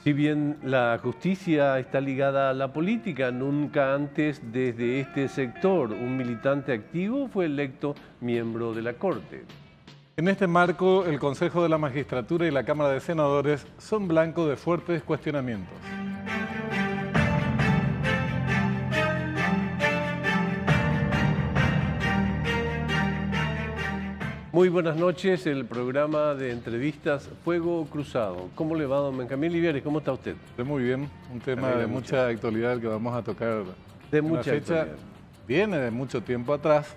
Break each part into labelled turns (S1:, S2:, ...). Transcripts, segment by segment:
S1: Si bien la justicia está ligada a la política, nunca antes desde este sector un militante activo fue electo miembro de la Corte.
S2: En este marco, el Consejo de la Magistratura y la Cámara de Senadores son blanco de fuertes cuestionamientos.
S1: Muy buenas noches, el programa de entrevistas Fuego Cruzado. ¿Cómo le va, don Benjamín Liviares? ¿Cómo está usted?
S2: Muy bien, un tema de mucha actualidad que vamos a tocar.
S1: De mucha
S2: fecha
S1: actualidad.
S2: Viene de mucho tiempo atrás,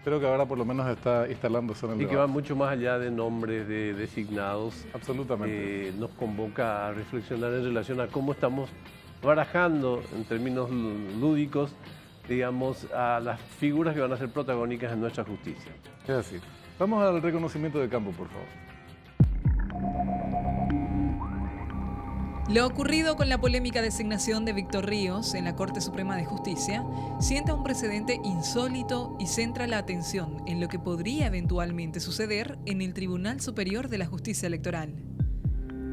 S2: pero que ahora por lo menos está instalándose en el
S1: Y que
S2: debate.
S1: va mucho más allá de nombres de designados.
S2: Absolutamente.
S1: Nos convoca a reflexionar en relación a cómo estamos barajando en términos lúdicos, digamos, a las figuras que van a ser protagónicas en nuestra justicia.
S2: Es así. Vamos al reconocimiento de campo, por favor.
S3: Lo ocurrido con la polémica designación de Víctor Ríos en la Corte Suprema de Justicia sienta un precedente insólito y centra la atención en lo que podría eventualmente suceder en el Tribunal Superior de la Justicia Electoral.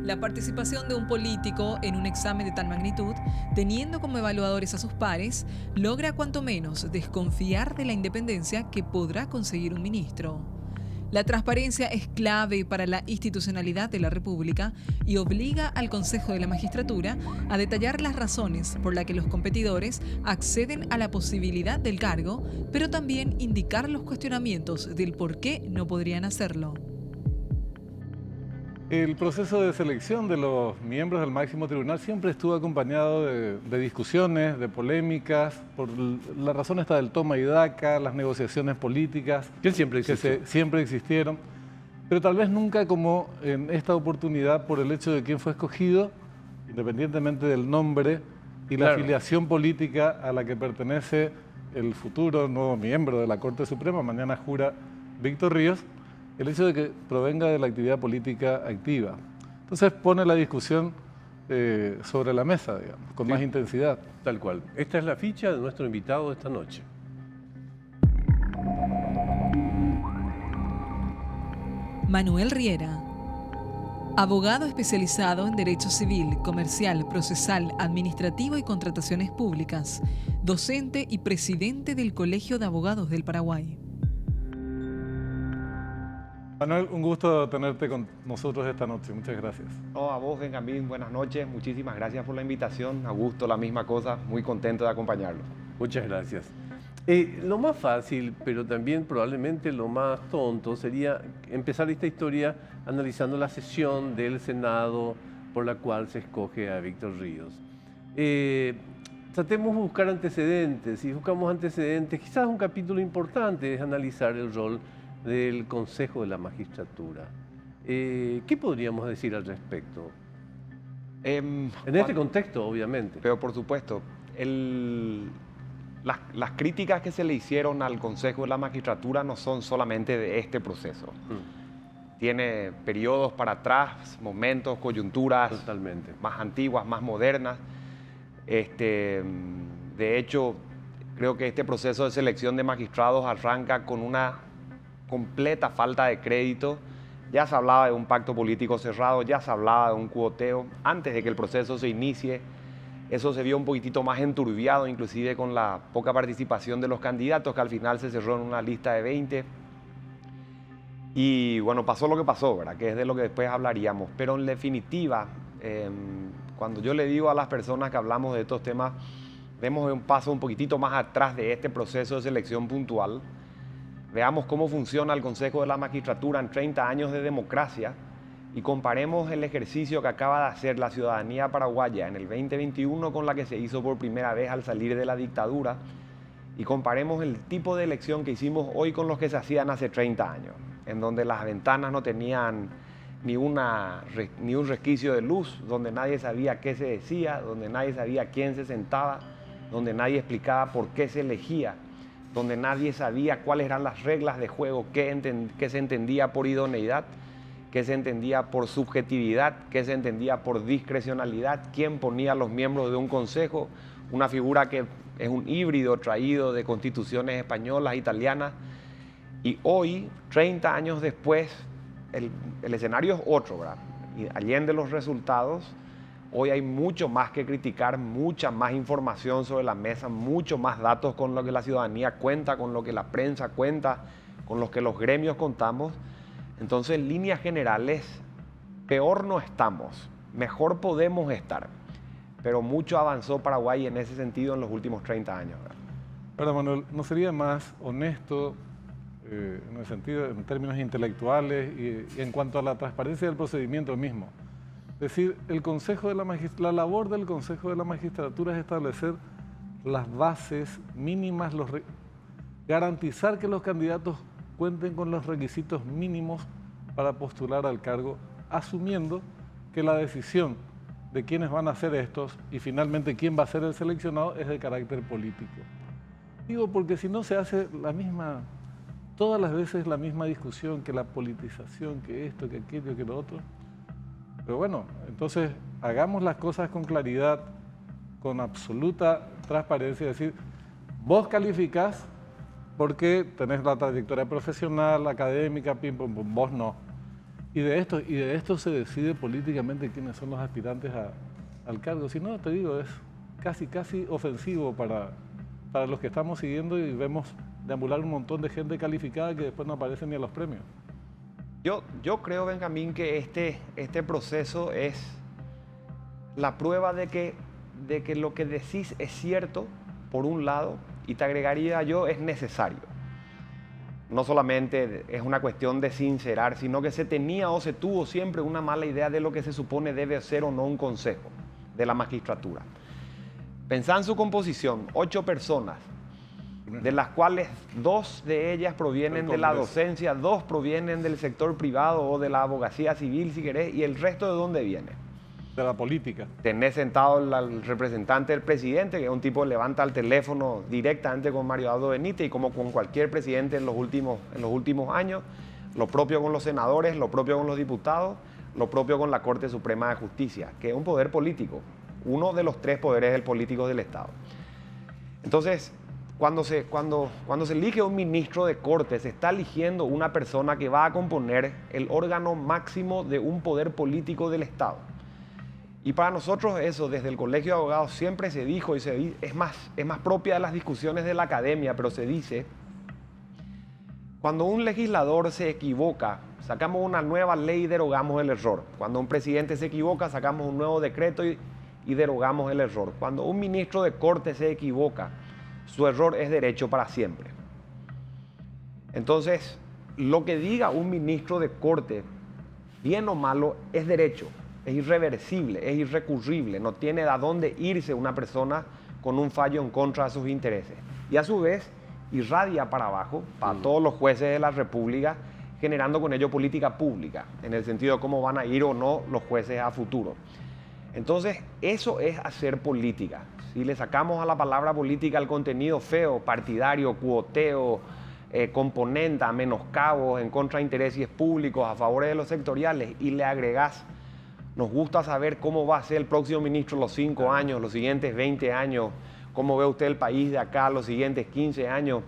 S3: La participación de un político en un examen de tal magnitud, teniendo como evaluadores a sus pares, logra cuanto menos desconfiar de la independencia que podrá conseguir un ministro. La transparencia es clave para la institucionalidad de la República y obliga al Consejo de la Magistratura a detallar las razones por las que los competidores acceden a la posibilidad del cargo, pero también indicar los cuestionamientos del por qué no podrían hacerlo.
S2: El proceso de selección de los miembros del máximo tribunal siempre estuvo acompañado de discusiones, de polémicas, por la razón esta del toma y daca, las negociaciones políticas
S1: Que siempre existió.
S2: siempre existieron, pero tal vez nunca como en esta oportunidad por el hecho de quién fue escogido, independientemente del nombre y la
S1: Claro.
S2: afiliación política a la que pertenece el futuro nuevo miembro de la Corte Suprema, mañana jura Víctor Ríos, el hecho de que provenga de la actividad política activa. Entonces pone la discusión sobre la mesa, digamos, con
S1: Sí.
S2: más intensidad.
S1: Tal cual. Esta es la ficha de nuestro invitado de esta noche.
S3: Manuel Riera, abogado especializado en Derecho Civil, Comercial, Procesal, Administrativo y Contrataciones Públicas, docente y presidente del Colegio de Abogados del Paraguay.
S2: Manuel, un gusto tenerte con nosotros esta noche. Muchas gracias.
S4: No, a vos, Benjamín, buenas noches. Muchísimas gracias por la invitación. A gusto, la misma cosa. Muy contento de acompañarlo.
S1: Muchas gracias. Lo más fácil, pero también probablemente lo más tonto, sería empezar esta historia analizando la sesión del Senado por la cual se escoge a Víctor Ríos. Tratemos de buscar antecedentes. Si buscamos antecedentes, quizás un capítulo importante es analizar el rol del Consejo de la Magistratura. ¿Qué podríamos decir al respecto? En este contexto, obviamente.
S4: Pero por supuesto, las críticas que se le hicieron al Consejo de la Magistratura no son solamente de este proceso. Tiene periodos para atrás, momentos, coyunturas
S1: Totalmente.
S4: más antiguas, más modernas. De hecho, creo que este proceso de selección de magistrados arranca con una completa falta de crédito. Ya se hablaba de un pacto político cerrado, ya se hablaba de un cuoteo. Antes de que el proceso se inicie, eso se vio un poquitito más enturbiado, inclusive con la poca participación de los candidatos, que al final se cerró en una lista de 20. Y bueno, pasó lo que pasó, ¿verdad? Que es de lo que después hablaríamos. Pero en definitiva, cuando yo le digo a las personas que hablamos de estos temas, demos un paso un poquitito más atrás de este proceso de selección puntual. Veamos cómo funciona el Consejo de la Magistratura en 30 años de democracia y comparemos el ejercicio que acaba de hacer la ciudadanía paraguaya en el 2021 con la que se hizo por primera vez al salir de la dictadura y comparemos el tipo de elección que hicimos hoy con los que se hacían hace 30 años, en donde las ventanas no tenían ni un resquicio de luz, donde nadie sabía qué se decía, donde nadie sabía quién se sentaba, donde nadie explicaba por qué se elegía, donde nadie sabía cuáles eran las reglas de juego, qué se entendía por idoneidad, qué se entendía por subjetividad, qué se entendía por discrecionalidad, quién ponía a los miembros de un consejo, una figura que es un híbrido traído de constituciones españolas, italianas, y hoy, 30 años después, el escenario es otro, ¿verdad? Y allende los resultados, Hoy hay mucho más que criticar, mucha más información sobre la mesa, mucho más datos con lo que la ciudadanía cuenta, con lo que la prensa cuenta, con lo que los gremios contamos. Entonces, en líneas generales, peor no estamos, mejor podemos estar. Pero mucho avanzó Paraguay en ese sentido en los últimos 30 años.
S2: Pero Manuel, ¿no sería más honesto en el sentido, en términos intelectuales y en cuanto a la transparencia del procedimiento mismo? Es decir, la labor del Consejo de la Magistratura es establecer las bases mínimas, garantizar que los candidatos cuenten con los requisitos mínimos para postular al cargo, asumiendo que la decisión de quiénes van a ser estos y finalmente quién va a ser el seleccionado es de carácter político. Digo, porque si no se hace todas las veces la misma discusión, que la politización, que esto, que aquello, que lo otro. Pero bueno, entonces hagamos las cosas con claridad, con absoluta transparencia, es decir, vos calificás porque tenés la trayectoria profesional, académica, pim, pum, pum, vos no. Y de esto se decide políticamente quiénes son los aspirantes al cargo. Si no, te digo, es casi ofensivo para los que estamos siguiendo y vemos deambular un montón de gente calificada que después no aparece ni a los premios.
S4: Yo creo, Benjamín, que este proceso es la prueba de que lo que decís es cierto, por un lado, y te agregaría yo, es necesario. No solamente es una cuestión de sincerar, sino que se tenía o se tuvo siempre una mala idea de lo que se supone debe ser o no un consejo de la magistratura. Pensá en su composición, 8 personas, de las cuales 2 de ellas provienen de la docencia, 2 provienen del sector privado o de la abogacía civil, si querés, y el resto ¿de dónde viene?
S2: De la política.
S4: Tenés sentado al representante del presidente, que es un tipo que levanta el teléfono directamente con Mario Abdo Benítez, y como con cualquier presidente en los últimos años, lo propio con los senadores, lo propio con los diputados, lo propio con la Corte Suprema de Justicia, que es un poder político, uno de los 3 poderes políticos del Estado. Entonces, cuando se elige un ministro de Corte, se está eligiendo una persona que va a componer el órgano máximo de un poder político del Estado. Y para nosotros eso, desde el Colegio de Abogados, siempre se dijo, y es más propia de las discusiones de la academia, pero se dice, cuando un legislador se equivoca, sacamos una nueva ley y derogamos el error. Cuando un presidente se equivoca, sacamos un nuevo decreto y derogamos el error. Cuando un ministro de Corte se equivoca, su error es derecho para siempre. Entonces, lo que diga un ministro de Corte, bien o malo, es derecho, es irreversible, es irrecurrible, no tiene a dónde irse una persona con un fallo en contra de sus intereses. Y a su vez, irradia para abajo, para todos los jueces de la República, generando con ello política pública, en el sentido de cómo van a ir o no los jueces a futuro. Entonces, eso es hacer política. Si le sacamos a la palabra política el contenido feo, partidario, cuoteo, componenta, menoscabos, en contra de intereses públicos, a favor de los sectoriales, y le agregás, nos gusta saber cómo va a ser el próximo ministro los 5 años, los siguientes 20 años, cómo ve usted el país de acá los siguientes 15 años.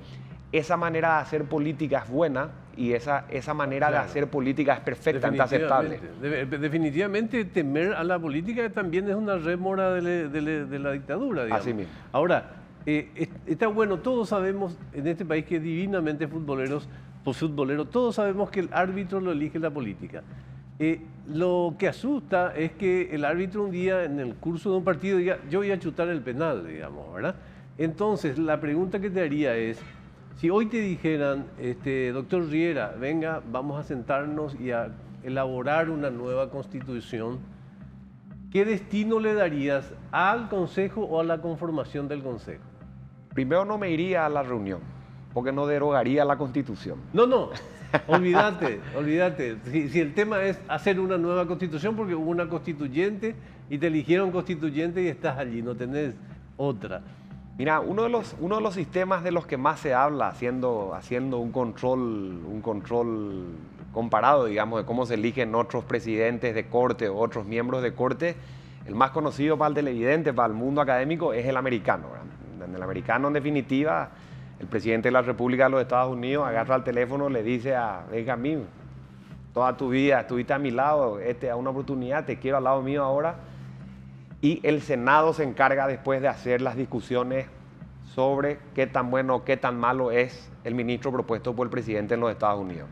S4: Esa manera de hacer política es buena y esa manera de hacer política es perfectamente aceptable.
S1: Definitivamente temer a la política también es una rémora de la dictadura, digamos.
S4: Así mismo.
S1: Ahora, está bueno, todos sabemos en este país que divinamente futboleros, todos sabemos que el árbitro lo elige la política. Lo que asusta es que el árbitro un día en el curso de un partido diga, yo voy a chutar el penal, digamos, ¿verdad? Entonces, la pregunta que te haría es, si hoy te dijeran, doctor Riera, venga, vamos a sentarnos y a elaborar una nueva constitución, ¿qué destino le darías al Consejo o a la conformación del Consejo?
S4: Primero, no me iría a la reunión, porque no derogaría la Constitución.
S1: No, olvídate. Si el tema es hacer una nueva constitución, porque hubo una constituyente y te eligieron constituyente y estás allí, no tenés otra.
S4: Mira, uno de los sistemas de los que más se habla, haciendo un control comparado, digamos, de cómo se eligen otros presidentes de corte o otros miembros de corte, el más conocido para el televidente, para el mundo académico, es el americano, ¿verdad? En el americano, en definitiva, el presidente de la República de los Estados Unidos agarra el teléfono, le dice a Benjamín, toda tu vida estuviste a mi lado, a una oportunidad, te quiero al lado mío ahora. y el Senado se encarga después de hacer las discusiones sobre qué tan bueno o qué tan malo es el ministro propuesto por el presidente en los Estados Unidos.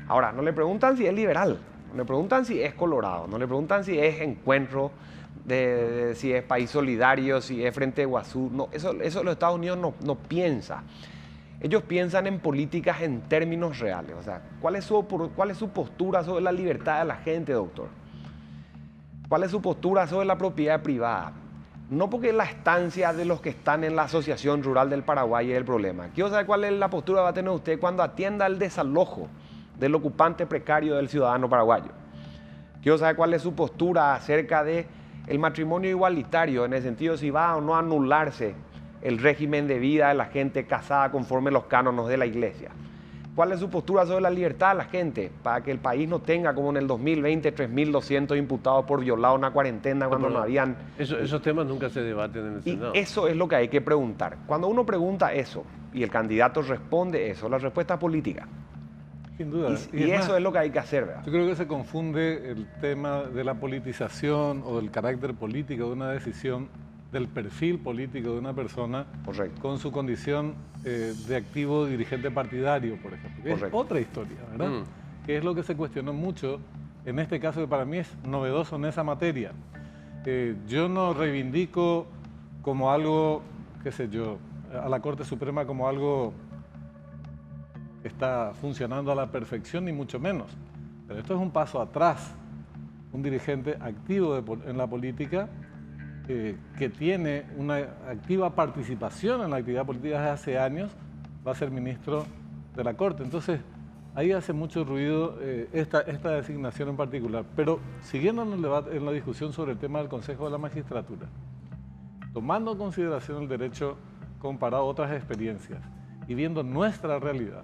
S4: Ahora, no le preguntan si es liberal, no le preguntan si es colorado, no le preguntan si es encuentro, si es país solidario, si es Frente Guazú. No, eso los Estados Unidos no piensa. Ellos piensan en políticas en términos reales. O sea, ¿cuál es su postura sobre la libertad de la gente, doctor? ¿Cuál es su postura sobre la propiedad privada? No porque la estancia de los que están en la Asociación Rural del Paraguay es el problema. Quiero saber cuál es la postura que va a tener usted cuando atienda el desalojo del ocupante precario del ciudadano paraguayo. Quiero saber cuál es su postura acerca de el matrimonio igualitario, en el sentido de si va o no a anularse el régimen de vida de la gente casada conforme los cánones de la iglesia. ¿Cuál es su postura sobre la libertad de la gente para que el país no tenga, como en el 2020, 3.200 imputados por violar una cuarentena cuando no habían...
S1: Esos temas nunca se debaten en el Senado.
S4: Y eso es lo que hay que preguntar. Cuando uno pregunta eso y el candidato responde eso, la respuesta es política.
S2: Sin duda.
S4: Y eso es lo que hay que hacer, ¿verdad?
S2: Yo creo que se confunde el tema de la politización o del carácter político de una decisión, del perfil político de una persona,
S4: Correcto.
S2: con su condición de activo dirigente partidario, por ejemplo. Es otra historia, ¿verdad? Que es lo que se cuestionó mucho, en este caso que para mí es novedoso en esa materia. Yo no reivindico como algo, qué sé yo, a la Corte Suprema como algo que está funcionando a la perfección, ni mucho menos. Pero esto es un paso atrás. Un dirigente activo en la política, que tiene una activa participación en la actividad política desde hace años, va a ser ministro de la Corte. Entonces, ahí hace mucho ruido esta designación en particular. Pero siguiendo en el debate, en la discusión sobre el tema del Consejo de la Magistratura, tomando en consideración el derecho comparado a otras experiencias y viendo nuestra realidad,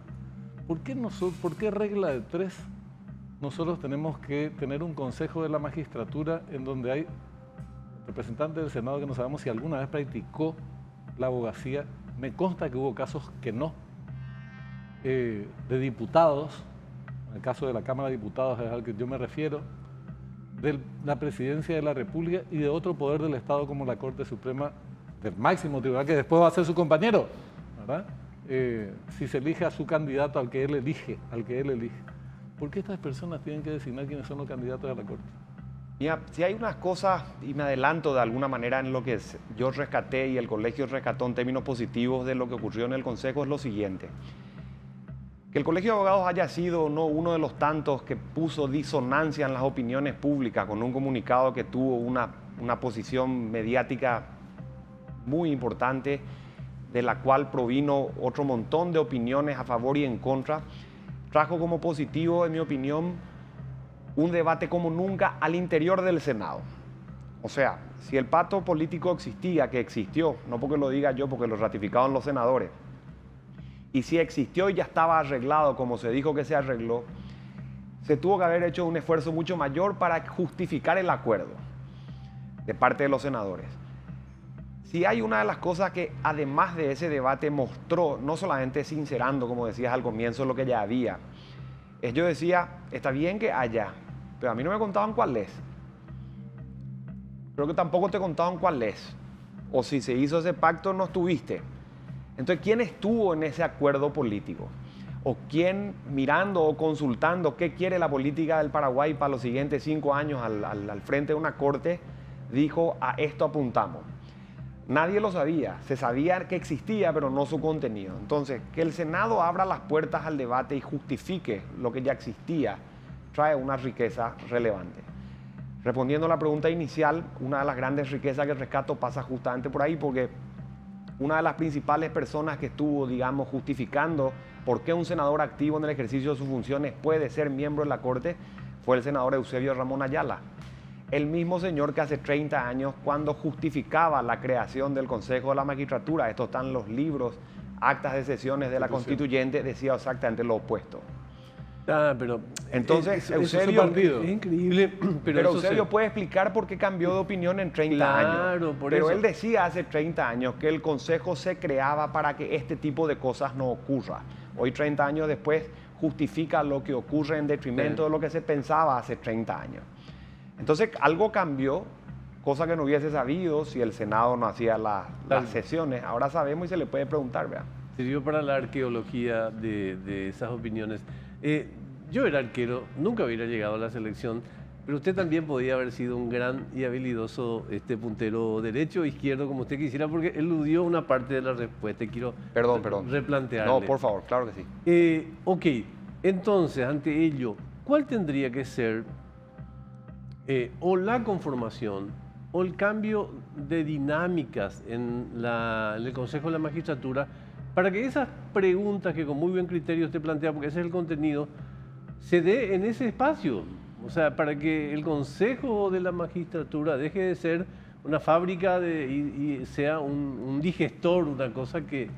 S2: ¿por qué regla de tres nosotros tenemos que tener un Consejo de la Magistratura en donde hay representantes del Senado que no sabemos si alguna vez practicó la abogacía? Me consta que hubo casos que no. De diputados, en el caso de la Cámara de Diputados es al que yo me refiero, de la Presidencia de la República y de otro poder del Estado como la Corte Suprema del máximo tribunal, que después va a ser su compañero, ¿verdad? Si se elige a su candidato al que él elige, ¿por qué estas personas tienen que designar quiénes son los candidatos a la Corte?
S4: Mira, si hay unas cosas, y me adelanto de alguna manera en lo que yo rescaté y el colegio rescató en términos positivos de lo que ocurrió en el Consejo, es lo siguiente. Que el Colegio de Abogados haya sido no uno de los tantos que puso disonancia en las opiniones públicas con un comunicado que tuvo una posición mediática muy importante, de la cual provino otro montón de opiniones a favor y en contra, trajo como positivo, en mi opinión, un debate como nunca al interior del Senado. O sea, si el pacto político existía, que existió, no porque lo diga yo, porque lo ratificaron los senadores, y si existió y ya estaba arreglado como se dijo que se arregló, se tuvo que haber hecho un esfuerzo mucho mayor para justificar el acuerdo de parte de los senadores. Si hay una de las cosas que además de ese debate mostró, no solamente sincerando, como decías al comienzo, lo que ya había, yo decía, está bien que haya, pero a mí no me contaban cuál es. Creo que tampoco te contaban cuál es. O si se hizo ese pacto, no estuviste. Entonces, ¿quién estuvo en ese acuerdo político? ¿O quién mirando o consultando qué quiere la política del Paraguay para los siguientes 5 años al frente de una corte, dijo, a esto apuntamos? Nadie lo sabía, se sabía que existía, pero no su contenido. Entonces, que el Senado abra las puertas al debate y justifique lo que ya existía, trae una riqueza relevante. Respondiendo a la pregunta inicial, una de las grandes riquezas que rescato pasa justamente por ahí, porque una de las principales personas que estuvo, digamos, justificando por qué un senador activo en el ejercicio de sus funciones puede ser miembro de la Corte fue el senador Eusebio Ramón Ayala. El mismo señor que hace 30 años, cuando justificaba la creación del Consejo de la Magistratura, esto está en los libros, actas de sesiones de la Constituyente, decía exactamente lo opuesto.
S1: Pero
S4: entonces,
S1: Eusebio, es increíble,
S4: pero Eusebio puede explicar por qué cambió de opinión en 30 años. Pero él decía hace 30 años que el Consejo se creaba para que este tipo de cosas no ocurra. Hoy, 30 años después, justifica lo que ocurre en detrimento de lo que se pensaba hace 30 años. Entonces, algo cambió cosa que no hubiese sabido si el Senado no hacía las sesiones. Ahora sabemos y se le puede preguntar, ¿verdad?
S1: Sirvió para la arqueología de esas opiniones. Yo era arquero, nunca hubiera llegado a la selección, pero usted también podía haber sido un gran y habilidoso puntero derecho o izquierdo, como usted quisiera, porque eludió una parte de la respuesta y quiero
S4: Perdón.
S1: replantearle.
S4: No, por favor, claro que sí.
S1: Ok, entonces, ante ello, ¿cuál tendría que ser o la conformación o el cambio de dinámicas en el Consejo de la Magistratura para que esas preguntas que con muy buen criterio usted plantea, porque ese es el contenido, se dé en ese espacio? O sea, para que el Consejo de la Magistratura deje de ser una fábrica y sea un digestor, una cosa que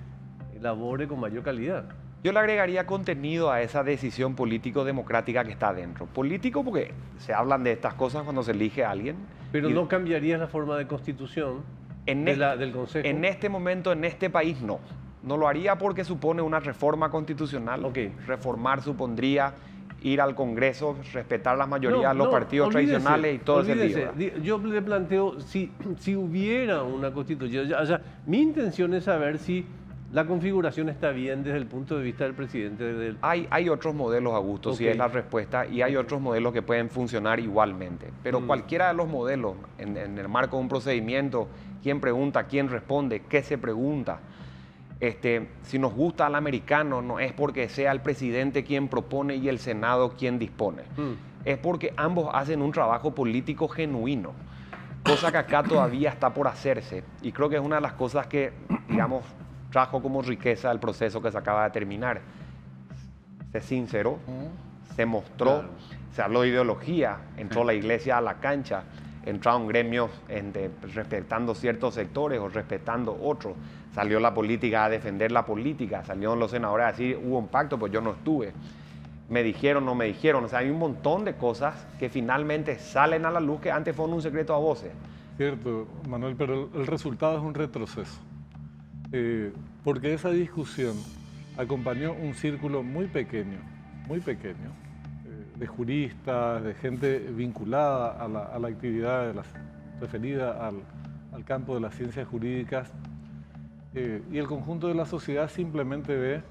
S1: elabore con mayor calidad.
S4: Yo le agregaría contenido a esa decisión político-democrática que está adentro. Político porque se hablan de estas cosas cuando se elige a alguien.
S1: Pero no cambiaría la forma de constitución del Consejo.
S4: En este momento, en este país, no. No lo haría porque supone una reforma constitucional.
S1: Okay.
S4: Reformar supondría ir al Congreso, respetar las mayorías de los partidos tradicionales y todo ese lío.
S1: Yo le planteo, si hubiera una constitución, mi intención es saber si la configuración está bien desde el punto de vista del presidente.
S4: Hay otros modelos, Augusto,
S1: Okay.
S4: si es la respuesta, y hay otros modelos que pueden funcionar igualmente. Pero cualquiera de los modelos, en el marco de un procedimiento, quién pregunta, quién responde, qué se pregunta. Si nos gusta al americano, no es porque sea el presidente quien propone y el Senado quien dispone. Es porque ambos hacen un trabajo político genuino, cosa que acá todavía está por hacerse. Y creo que es una de las cosas que, digamos, trajo como riqueza el proceso que se acaba de terminar. Se sinceró, se mostró,
S1: Claro.
S4: se habló de ideología, entró la iglesia a la cancha, entraron gremios respetando ciertos sectores o respetando otros. Salió la política a defender la política, salieron los senadores a decir hubo un pacto, pues yo no estuve. Me dijeron, no me dijeron. O sea, hay un montón de cosas que finalmente salen a la luz que antes fueron un secreto a voces.
S2: Cierto, Manuel, pero el resultado es un retroceso. Porque esa discusión acompañó un círculo muy pequeño, de juristas, de gente vinculada a la actividad referida al campo de las ciencias jurídicas, y el conjunto de la sociedad simplemente ve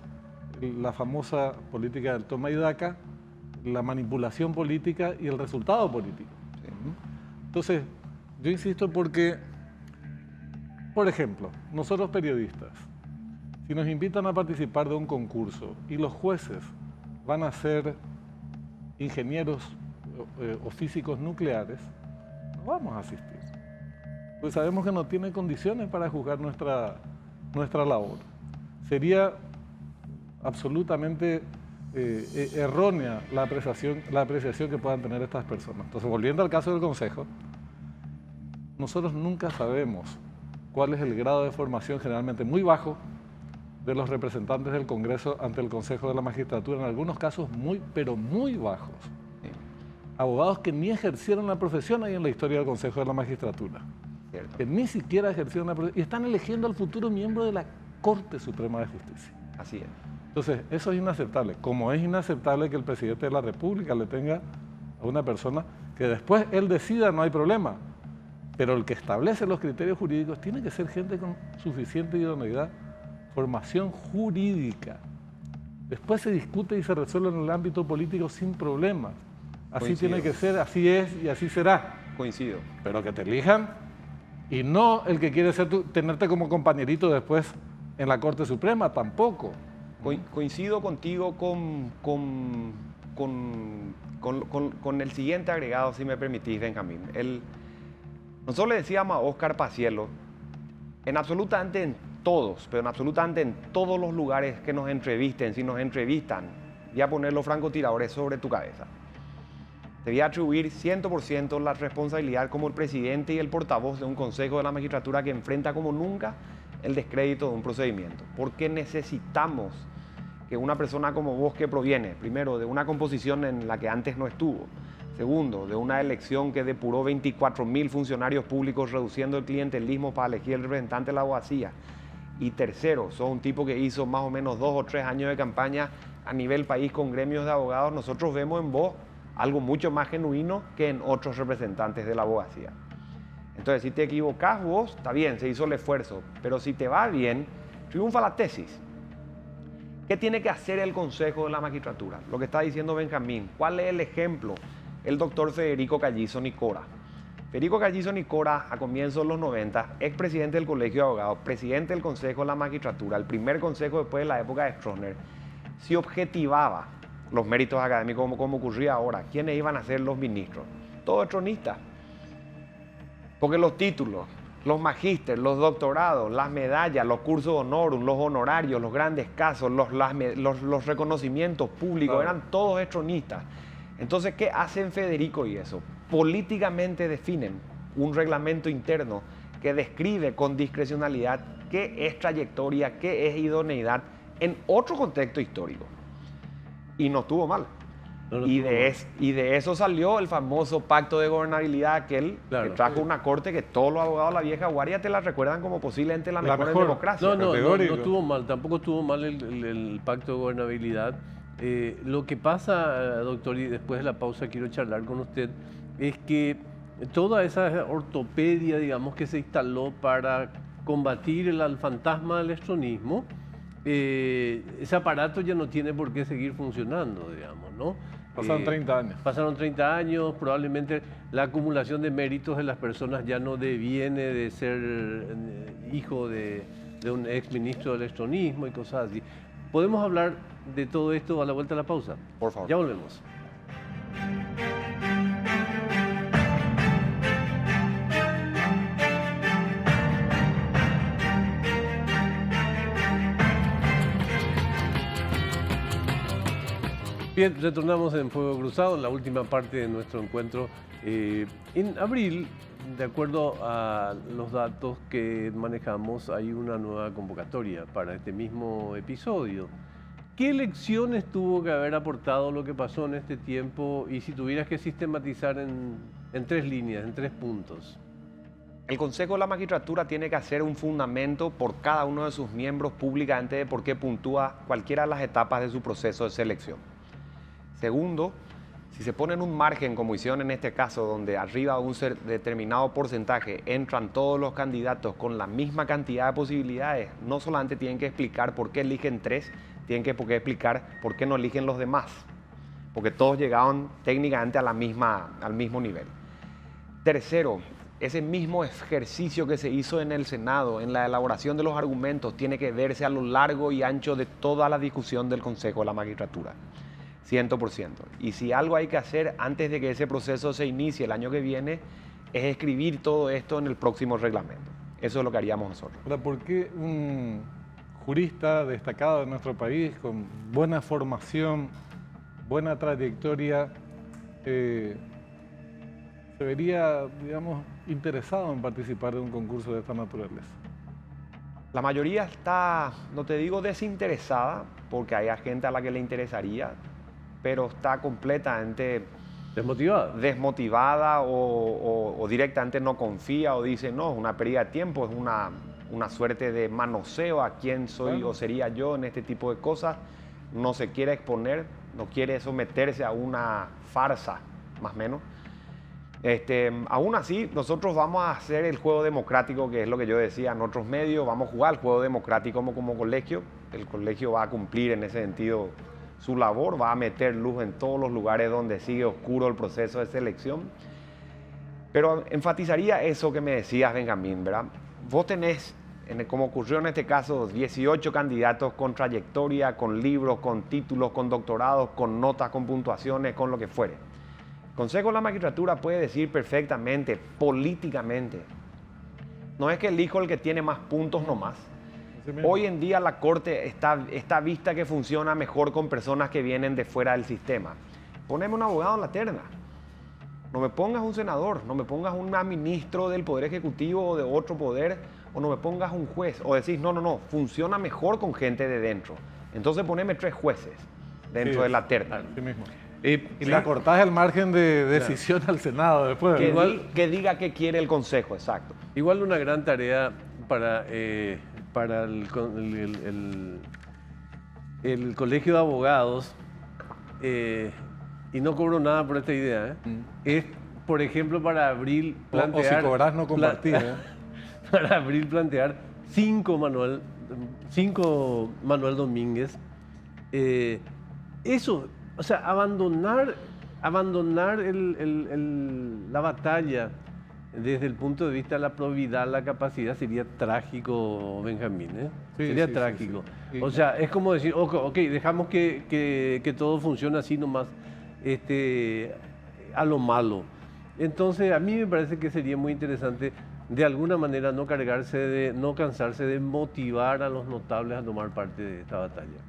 S2: la famosa política del toma y daca, la manipulación política y el resultado político.
S4: Sí.
S2: Entonces, yo insisto porque, por ejemplo, nosotros periodistas, si nos invitan a participar de un concurso y los jueces van a ser ingenieros o físicos nucleares, no vamos a asistir. Pues sabemos que no tiene condiciones para juzgar nuestra labor. Sería absolutamente errónea la apreciación que puedan tener estas personas. Entonces, volviendo al caso del Consejo, nosotros nunca sabemos cuál es el grado de formación, generalmente muy bajo, de los representantes del Congreso ante el Consejo de la Magistratura, en algunos casos pero muy bajos.
S4: Sí.
S2: Abogados que ni ejercieron la profesión ahí en la historia del Consejo de la Magistratura.
S4: Cierto.
S2: Que ni siquiera ejercieron la profesión y están eligiendo al futuro miembro de la Corte Suprema de Justicia.
S4: Así es.
S2: Entonces, eso es inaceptable. Como es inaceptable que el presidente de la República le tenga a una persona que después él decida, no hay problema. Pero el que establece los criterios jurídicos tiene que ser gente con suficiente idoneidad, formación jurídica. Después se discute y se resuelve en el ámbito político sin problemas. Así
S4: Coincido.
S2: tiene que ser, así es y así será.
S4: Coincido.
S2: Pero que te elijan y no el que quiere tenerte como compañerito después en la Corte Suprema, tampoco.
S4: Coincido contigo con el siguiente agregado, si me permitís, Benjamín. Nosotros le decíamos a Óscar Paciello, absolutamente en todos los lugares que nos entrevisten, si nos entrevistan, voy a poner los francotiradores sobre tu cabeza. Te voy a atribuir 100% la responsabilidad como el presidente y el portavoz de un Consejo de la Magistratura que enfrenta como nunca el descrédito de un procedimiento. Porque necesitamos que una persona como vos, que proviene, primero, de una composición en la que antes no estuvo, segundo, de una elección que depuró 24.000 funcionarios públicos reduciendo el clientelismo para elegir el representante de la abogacía, y tercero, sos un tipo que hizo más o menos 2 o 3 años de campaña a nivel país con gremios de abogados, nosotros vemos en vos algo mucho más genuino que en otros representantes de la abogacía. Entonces, si te equivocás vos, está bien, se hizo el esfuerzo, pero si te va bien, triunfa la tesis. ¿Qué tiene que hacer el Consejo de la Magistratura? Lo que está diciendo Benjamín. ¿Cuál es el ejemplo? El doctor Federico Callizo Nicora. Federico Callizo Nicora, a comienzos de los 90, expresidente del Colegio de Abogados, presidente del Consejo de la Magistratura, el primer consejo después de la época de Stroessner, si objetivaba los méritos académicos como ocurría ahora, ¿quiénes iban a ser los ministros? Todos tronistas. Porque los títulos, los magísteres, los doctorados, las medallas, los cursos honorum, los honorarios, los grandes casos, los reconocimientos públicos, eran todos estronistas. Entonces, ¿qué hacen Federico y eso? Políticamente definen un reglamento interno que describe con discrecionalidad qué es trayectoria, qué es idoneidad en otro contexto histórico. Y no estuvo mal. Y de eso salió el famoso pacto de gobernabilidad aquel que trajo una corte que todos los abogados de la vieja guardia te la recuerdan como posiblemente la mejor democracia.
S1: No estuvo mal, tampoco estuvo mal el pacto de gobernabilidad. Lo que pasa, doctor, y después de la pausa quiero charlar con usted, es que toda esa ortopedia, digamos, que se instaló para combatir el fantasma del estronismo, ese aparato ya no tiene por qué seguir funcionando, digamos, ¿no?
S2: Pasaron 30 años.
S1: Pasaron 30 años, probablemente la acumulación de méritos de las personas ya no deviene de ser hijo de un ex ministro del estronismo y cosas así. ¿Podemos hablar de todo esto a la vuelta de la pausa?
S4: Por favor.
S1: Ya volvemos. Bien, retornamos en Fuego Cruzado, en la última parte de nuestro encuentro. En abril, de acuerdo a los datos que manejamos, hay una nueva convocatoria para este mismo episodio. ¿Qué lecciones tuvo que haber aportado lo que pasó en este tiempo? Y si tuvieras que sistematizar en 3 líneas, en 3 puntos.
S4: El Consejo de la Magistratura tiene que hacer un fundamento por cada uno de sus miembros públicamente de por qué puntúa cualquiera de las etapas de su proceso de selección. Segundo, si se pone en un margen, como hicieron en este caso, donde arriba de un determinado porcentaje entran todos los candidatos con la misma cantidad de posibilidades, no solamente tienen que explicar por qué eligen 3, tienen que explicar por qué no eligen los demás, porque todos llegaron técnicamente al mismo nivel. Tercero, ese mismo ejercicio que se hizo en el Senado, en la elaboración de los argumentos, tiene que verse a lo largo y ancho de toda la discusión del Consejo de la Magistratura. 100%. Y si algo hay que hacer antes de que ese proceso se inicie el año que viene, es escribir todo esto en el próximo reglamento. Eso es lo que haríamos nosotros.
S2: Ahora, ¿por qué un jurista destacado de nuestro país, con buena formación, buena trayectoria, se vería, digamos, interesado en participar de un concurso de esta naturaleza?
S4: La mayoría está, no te digo desinteresada, porque hay gente a la que le interesaría, pero está completamente desmotivada o directamente no confía o dice, no, es una pérdida de tiempo, es una suerte de manoseo a quién soy o sería yo en este tipo de cosas. No se quiere exponer, no quiere someterse a una farsa, más o menos. Aún así, nosotros vamos a hacer el juego democrático, que es lo que yo decía en otros medios, vamos a jugar el juego democrático como colegio. El colegio va a cumplir en ese sentido su labor, va a meter luz en todos los lugares donde sigue oscuro el proceso de selección. Pero enfatizaría eso que me decías, Benjamín, ¿verdad? Vos tenés, como ocurrió en este caso, 18 candidatos con trayectoria, con libros, con títulos, con doctorados, con notas, con puntuaciones, con lo que fuere. El Consejo de la Magistratura puede decir perfectamente, políticamente, no es que elijo el que tiene más puntos nomás. Hoy en día la Corte está vista que funciona mejor con personas que vienen de fuera del sistema. Poneme un abogado en la terna. No me pongas un senador, no me pongas un ministro del Poder Ejecutivo o de otro poder, o no me pongas un juez. O decís, no, funciona mejor con gente de dentro. Entonces poneme 3 jueces dentro de la terna.
S2: Sí mismo. Y le acortás el margen de decisión al Senado después.
S4: Que diga qué quiere el Consejo, exacto.
S1: Igual una gran tarea para el Colegio de Abogados, y no cobro nada por esta idea, es por ejemplo, para abril
S2: O
S1: plantear...
S2: si cobras no compartir.
S1: Para abril plantear 5 Manuel Domínguez. Eso, o sea, abandonar la batalla desde el punto de vista de la probidad, la capacidad, sería trágico, Benjamín.
S2: Sí,
S1: sería
S2: sí,
S1: trágico.
S2: sí, sí.
S1: O sea, es como decir, ok, dejamos que todo funcione así nomás, a lo malo. Entonces, a mí me parece que sería muy interesante, de alguna manera, no cansarse de motivar a los notables a tomar parte de esta batalla.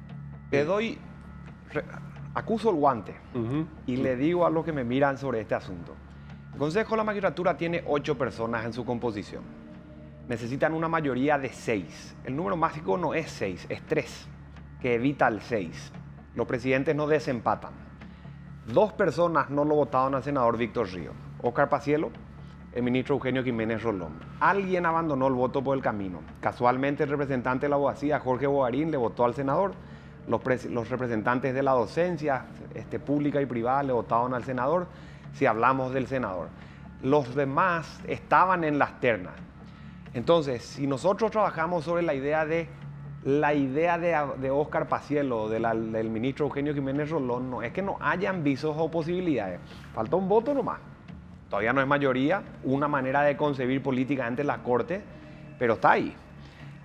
S4: Acuso el guante
S1: Ujú.
S4: y le digo a los que me miran sobre este asunto. El Consejo de la Magistratura tiene 8 personas en su composición. Necesitan una mayoría de 6. El número mágico no es 6, es 3, que evita el 6. Los presidentes no desempatan. 2 personas no lo votaron al senador Víctor Ríos. Óscar Paciello, el ministro Eugenio Jiménez Rolón. Alguien abandonó el voto por el camino. Casualmente el representante de la abogacía, Jorge Bogarín, le votó al senador. Los representantes de la docencia pública y privada le votaron al senador, si hablamos del senador. Los demás estaban en las ternas. Entonces, si nosotros trabajamos sobre la idea de Óscar Paciello, del ministro Eugenio Jiménez Rolón, no es que no hayan visos o posibilidades. Falta un voto nomás. Todavía no es mayoría, una manera de concebir políticamente la Corte, pero está ahí.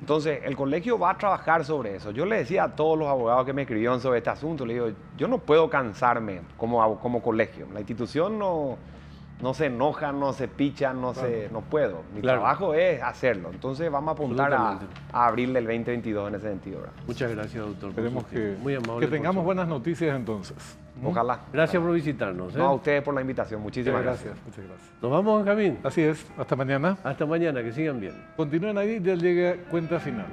S4: Entonces, el colegio va a trabajar sobre eso. Yo le decía a todos los abogados que me escribieron sobre este asunto, le digo, yo no puedo cansarme como colegio. La institución no se enoja, no se picha, no puedo. Mi trabajo es hacerlo. Entonces, vamos a apuntar a abril del 2022 en ese sentido. ¿Verdad?
S1: Muchas gracias, doctor.
S2: Esperemos
S1: Muy amable
S2: que tengamos
S1: por su-
S2: buenas noticias entonces.
S4: Ojalá.
S1: Gracias por visitarnos.
S4: No, a ustedes por la invitación. Muchísimas gracias.
S2: Muchas gracias.
S1: Nos vamos, Benjamín.
S2: Así es, hasta mañana.
S1: Hasta mañana, que sigan bien.
S2: Continúen ahí, ya llega cuenta final.